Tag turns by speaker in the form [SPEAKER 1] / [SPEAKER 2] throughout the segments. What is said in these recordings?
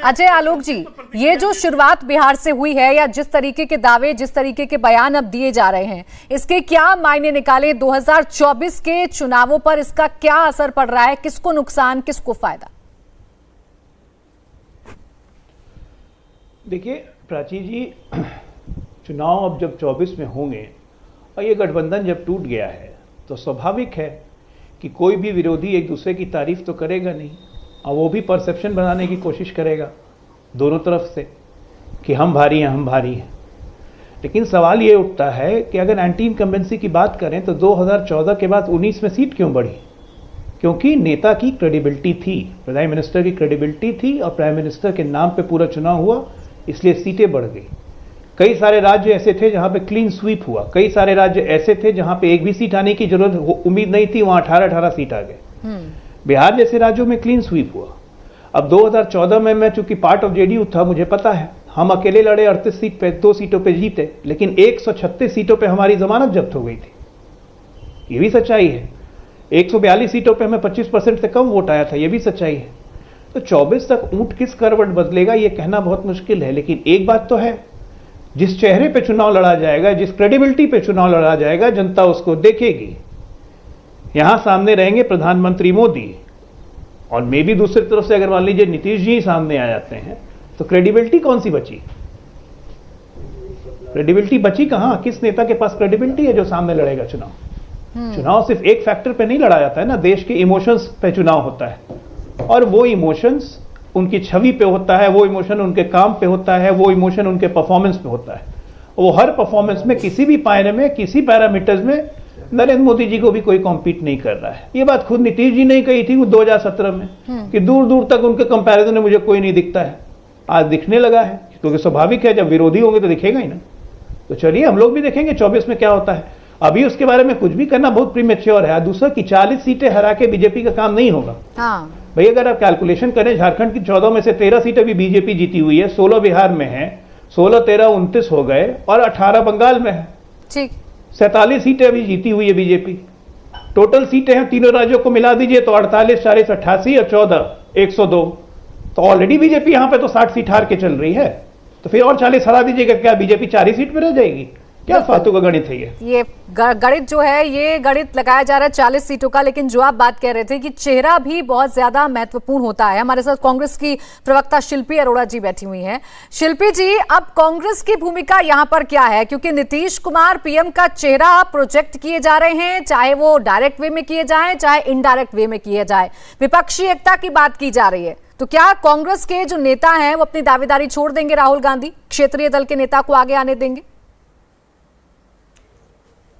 [SPEAKER 1] अजय आलोक जी, ये जो शुरुआत बिहार से हुई है या जिस तरीके के दावे, जिस तरीके के बयान अब दिए जा रहे हैं, इसके क्या मायने निकाले? 2024 के चुनावों पर इसका क्या असर पड़ रहा है? किसको नुकसान, किसको फायदा?
[SPEAKER 2] देखिए प्राची जी, चुनाव अब जब 24 में होंगे और ये गठबंधन जब टूट गया है तो स्वाभाविक है कि कोई भी विरोधी एक दूसरे की तारीफ तो करेगा नहीं, और वो भी परसेप्शन बनाने की कोशिश करेगा दोनों तरफ से कि हम भारी हैं, हम भारी हैं। लेकिन सवाल ये उठता है कि अगर एंटी इनकम्बेंसी की बात करें तो 2014 के बाद 19 में सीट क्यों बढ़ी? क्योंकि नेता की क्रेडिबिलिटी थी, प्राइम मिनिस्टर की क्रेडिबिलिटी थी, और प्राइम मिनिस्टर के नाम पे पूरा चुनाव हुआ, इसलिए सीटें बढ़ गई। कई सारे राज्य ऐसे थे जहां पे क्लीन स्वीप हुआ, कई सारे राज्य ऐसे थे जहां पे एक भी सीट आने की जरूरत उम्मीद नहीं थी, वहां 18 सीट आ गए। बिहार जैसे राज्यों में क्लीन स्वीप हुआ। अब 2014 में मैं चूंकि पार्ट ऑफ जेडीयू था, मुझे पता है, हम अकेले लड़े 38 सीट पे, 2 सीटों पे जीते, लेकिन 136 सीटों पे हमारी जमानत जब्त हो गई थी। ये भी सच्चाई है। 142 सीटों पे हमें 25% से कम वोट आया था, ये भी सच्चाई है। तो 24 तक ऊंट किस करवट बदलेगा ये कहना बहुत मुश्किल है, लेकिन एक बात तो है, जिस चेहरे पे चुनाव लड़ा जाएगा, जिस क्रेडिबिलिटी पे चुनाव लड़ा जाएगा, जनता उसको देखेगी। यहां सामने रहेंगे प्रधानमंत्री मोदी, और मे भी दूसरी तरफ से अगर मान लीजिए नीतीश जी सामने आ जाते हैं तो क्रेडिबिलिटी कौन सी बची? क्रेडिबिलिटी बची कहां? किस नेता के पास क्रेडिबिलिटी है जो सामने लड़ेगा चुनाव? चुनाव सिर्फ एक फैक्टर पे नहीं लड़ा जाता है ना, देश के इमोशंस पे चुनाव होता है, और वो इमोशंस उनकी छवि पे होता है, वो इमोशन उनके काम पे होता है, वो इमोशन उनके परफॉर्मेंस पे होता है। वो हर परफॉर्मेंस में किसी भी पायरे में, किसी पैरामीटर्स में नरेंद्र मोदी जी को भी कोई कॉम्पीट नहीं कर रहा है। ये बात खुद नीतीश जी ने कही थी 2017 में कि दूर दूर तक उनके कंपैरिजन में मुझे कोई नहीं दिखता है। आज दिखने लगा है, क्योंकि स्वाभाविक है, जब विरोधी होंगे तो दिखेगा ही ना। तो चलिए हम लोग भी देखेंगे 24 में क्या होता है। अभी उसके बारे में कुछ भी करना बहुत प्रीमेच्योर है। दूसरा कि 40 सीटें हरा के बीजेपी का काम नहीं होगा। भाई अगर आप कैलकुलेशन करें, झारखंड की 14 में से 13 सीटें भी बीजेपी जीती हुई है, 16 बिहार में है, 16, 13, 29 हो गए, और 18 बंगाल में है। ठीक, 47 सीटें अभी जीती हुई है बीजेपी। टोटल सीटें हैं तीनों राज्यों को मिला दीजिए तो 48, 40, 88 और 14, 102। तो ऑलरेडी बीजेपी यहां पे तो 60 सीट हार के चल रही है, तो फिर और 40 हरा दीजिएगा, क्या बीजेपी 4 ही सीट पे रह जाएगी? क्या फालतू का गणित है ये
[SPEAKER 1] गणित जो है, ये गणित लगाया जा रहा है 40 सीटों का। लेकिन जो आप बात कह रहे थे कि चेहरा भी बहुत ज्यादा महत्वपूर्ण होता है। हमारे साथ कांग्रेस की प्रवक्ता शिल्पी अरोड़ा जी बैठी हुई हैं। शिल्पी जी, अब कांग्रेस की भूमिका यहां पर क्या है? क्योंकि नीतीश कुमार पीएम का चेहरा प्रोजेक्ट किए जा रहे हैं, चाहे वो डायरेक्ट वे में किए जाए, चाहे इनडायरेक्ट वे में किए जाए। विपक्षी एकता की बात की जा रही है, तो क्या कांग्रेस के जो नेता हैं वो अपनी दावेदारी छोड़ देंगे? राहुल गांधी क्षेत्रीय दल के नेता को आगे आने देंगे?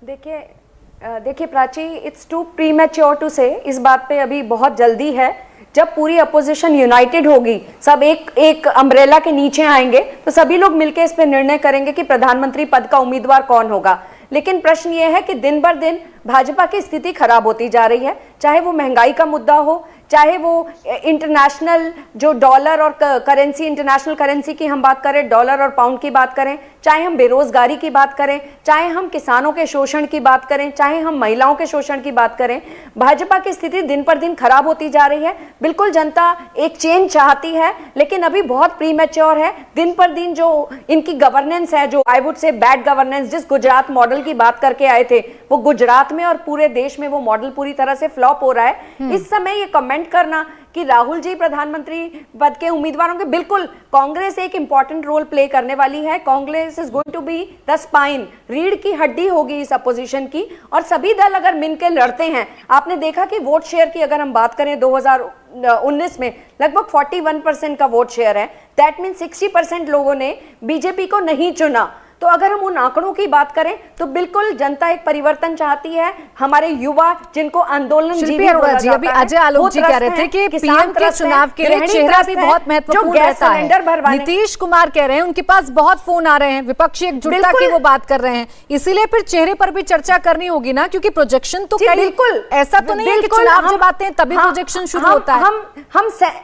[SPEAKER 3] देखिए Prachi, it's too premature to say, इस बात पे अभी बहुत जल्दी है। जब पूरी अपोजिशन यूनाइटेड होगी, सब एक अम्ब्रेला के नीचे आएंगे, तो सभी लोग मिलकर इस पे निर्णय करेंगे कि प्रधानमंत्री पद का उम्मीदवार कौन होगा। लेकिन प्रश्न ये है कि दिन बर दिन भाजपा की स्थिति खराब होती जा रही है, चाहे वो महंगाई का मुद्दा हो, चाहे वो इंटरनेशनल जो डॉलर और करेंसी, इंटरनेशनल करेंसी की हम बात करें, डॉलर और पाउंड की बात करें, चाहे हम बेरोजगारी की बात करें, चाहे हम किसानों के शोषण की बात करें, चाहे हम महिलाओं के शोषण की बात करें, भाजपा की स्थिति दिन पर दिन खराब होती जा रही है। बिल्कुल जनता एक चेंज चाहती है, लेकिन अभी बहुत प्रीमैच्योर है। दिन पर दिन जो इनकी गवर्नेंस है, जो I would say bad governance, जिस गुजरात मॉडल की बात करके आए थे, वो गुजरात में और पूरे देश में वो मॉडल पूरी तरह से फ्लॉप हो रहा है। इस समय ये कमेंट करना कि राहुल जी प्रधानमंत्री पद के उम्मीदवार होंगे, बिल्कुल कांग्रेस एक इंपॉर्टेंट रोल प्ले करने वाली है। Congress is going to be the spine, रीढ़ की हड्डी होगी इस अपोजिशन की, और सभी दल अगर मिलकर लड़ते हैं। आपने देखा कि वोट शेयर की अगर हम बात करें 2019 में लगभग 41% का वोट शेयर है। दैट मीन 60% लोगों ने बीजेपी को नहीं चुना। तो अगर हम उन आंकड़ों की बात करें तो बिल्कुल जनता एक परिवर्तन चाहती है। हमारे युवा जिनको आंदोलन जीवी बोला जाता है,
[SPEAKER 1] अभी अजय आलोक जी कह रहे थे कि पीएम के चुनाव के लिए चेहरा भी बहुत महत्वपूर्ण रहता है। नीतीश कुमार कह रहे हैं उनके पास बहुत फोन आ रहे हैं, विपक्षी एकजुटता की वो बात कर रहे हैं, इसीलिए फिर चेहरे पर भी चर्चा करनी होगी ना, क्योंकि प्रोजेक्शन तो बिल्कुल ऐसा तो नहीं है कि चुनाव जब आते हैं तभी प्रोजेक्शन शुरू होता है।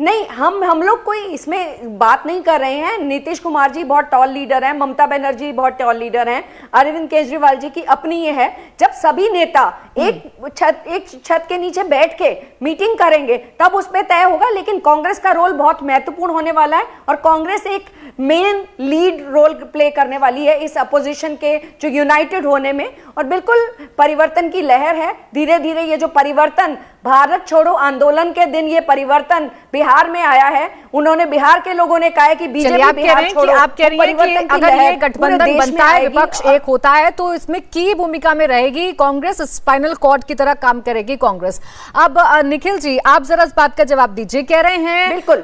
[SPEAKER 3] नहीं, हम लोग कोई इसमें बात नहीं कर रहे हैं। नीतीश कुमार जी बहुत टॉल लीडर हैं, ममता बनर्जी बहुत टॉल लीडर हैं, अरविंद केजरीवाल जी की अपनी ये है। जब सभी नेता एक छत के नीचे बैठ के मीटिंग करेंगे तब उस पर तय होगा। लेकिन कांग्रेस का रोल बहुत महत्वपूर्ण होने वाला है और कांग्रेस एक मेन लीड रोल प्ले करने वाली है इस अपोजिशन के जो यूनाइटेड होने में। और बिल्कुल परिवर्तन की लहर है, धीरे धीरे ये जो परिवर्तन, भारत छोड़ो आंदोलन के दिन ये परिवर्तन बिहार में आया है। उन्होंने, बिहार के लोगों ने कहा है कि बीजेपी
[SPEAKER 1] आप कह रहे हैं कि अगर ये गठबंधन बनता है, विपक्ष एक होता है, तो इसमें की भूमिका में रहेगी कांग्रेस, स्पाइनल कॉर्ड की तरह काम करेगी कांग्रेस। अब निखिल जी, आप जरा इस बात का जवाब दीजिए। कह रहे हैं
[SPEAKER 3] बिल्कुल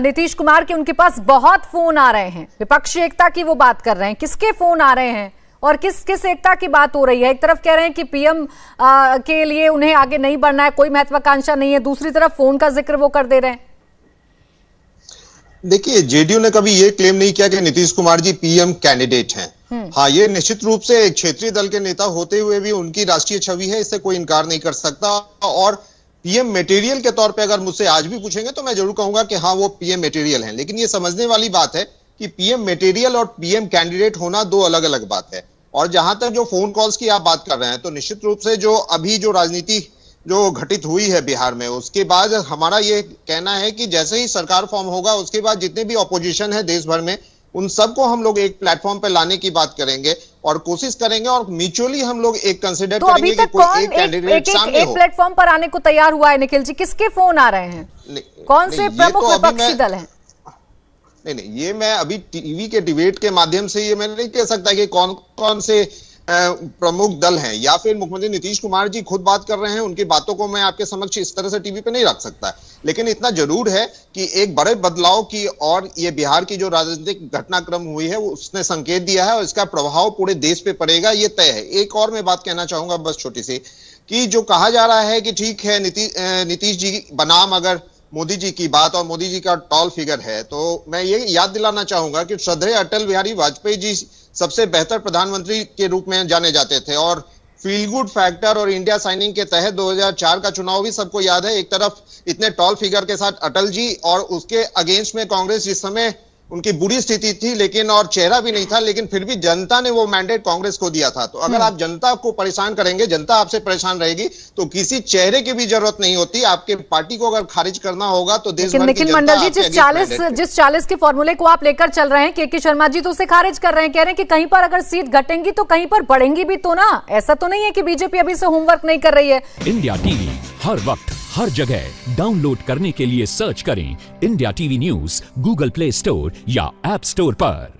[SPEAKER 1] नीतीश कुमार के उनके पास बहुत फोन आ रहे हैं, विपक्षी एकता की वो बात कर रहे हैं। किसके फोन आ रहे हैं और किस एकता की बात हो रही है? एक तरफ कह रहे हैं कि पीएम के लिए उन्हें आगे नहीं बढ़ना है, कोई महत्वाकांक्षा नहीं है, दूसरी तरफ फोन का जिक्र वो कर दे रहे हैं।
[SPEAKER 4] देखिए, जेडीयू ने कभी ये क्लेम नहीं किया कि नीतीश कुमार जी पीएम कैंडिडेट हैं। हाँ, ये निश्चित रूप से एक क्षेत्रीय दल के नेता होते हुए भी उनकी राष्ट्रीय छवि है, इससे कोई इनकार नहीं कर सकता। और पीएम मटेरियल के तौर पे अगर मुझसे आज भी पूछेंगे तो मैं जरूर कहूंगा कि हाँ, वो पीएम मटेरियल हैं। लेकिन ये समझने वाली बात है कि पीएम मटेरियल और पीएम कैंडिडेट होना दो अलग अलग बात है। और जहां तक जो फोन कॉल्स की आप बात कर रहे हैं, तो निश्चित रूप से जो अभी जो राजनीति जो घटित हुई है बिहार में, उसके बाद हमारा ये कहना है कि जैसे ही सरकार फॉर्म होगा उसके बाद जितने भी ऑपोजिशन है देश भर में, उन सबको हम लोग एक प्लेटफॉर्म पे लाने की बात करेंगे और कोशिश करेंगे और म्यूचुअली हम लोग एक कंसिडर
[SPEAKER 1] तो
[SPEAKER 4] करेंगे
[SPEAKER 1] अभी तक
[SPEAKER 4] कि कोई एक कैंडिडेट सामने हो।
[SPEAKER 1] एक प्लेटफॉर्म पर आने को तैयार हुआ है निखिल जी, किसके फोन आ रहे हैं? कौन से प्रमुख विपक्षी दल हैं?
[SPEAKER 4] नहीं, ये मैं अभी टीवी के डिबेट के माध्यम से ये मैं नहीं कह सकता कि कौन कौन से प्रमुख दल हैं, या फिर मुख्यमंत्री नीतीश कुमार जी खुद बात कर रहे हैं, उनकी बातों को मैं आपके समक्ष इस तरह से टीवी पे नहीं रख सकता। लेकिन इतना जरूर है कि एक बड़े बदलाव की और ये बिहार की जो राजनीतिक घटनाक्रम हुई है उसने संकेत दिया है और इसका प्रभाव पूरे देश पे पड़ेगा, ये तय है। एक और मैं बात कहना चाहूंगा बस छोटी सी, कि जो कहा जा रहा है कि ठीक है नीतीश जी बनाम अगर मोदी जी की बात और मोदी जी का टॉल फिगर है, तो मैं ये याद दिलाना चाहूंगा कि श्रद्धेय अटल बिहारी वाजपेयी जी सबसे बेहतर प्रधानमंत्री के रूप में जाने जाते थे। और फील गुड फैक्टर और इंडिया साइनिंग के तहत 2004 का चुनाव भी सबको याद है। एक तरफ इतने टॉल फिगर के साथ अटल जी और उसके अगेंस्ट में कांग्रेस, जिस समय उनकी बुरी स्थिति थी लेकिन और चेहरा भी नहीं था, लेकिन फिर भी जनता ने वो मैंडेट कांग्रेस को दिया था। तो अगर आप जनता को परेशान करेंगे, जनता आपसे परेशान रहेगी, तो किसी चेहरे की भी जरूरत नहीं होती। आपके पार्टी को अगर खारिज करना होगा तो देश भर की जनता
[SPEAKER 1] मंडल जी, जिस 40 के फॉर्मूले को आप लेकर चल रहे हैं, के शर्मा जी तो उसे खारिज कर रहे हैं, कह रहे हैं कि कहीं पर अगर सीट घटेंगी तो कहीं पर बढ़ेंगी भी तो ना। ऐसा तो नहीं है कि बीजेपी अभी से होमवर्क नहीं कर रही है।
[SPEAKER 5] इंडिया टीवी हर वक्त हर जगह डाउनलोड करने के लिए सर्च करें India TV news Google play store या ऐप स्टोर पर।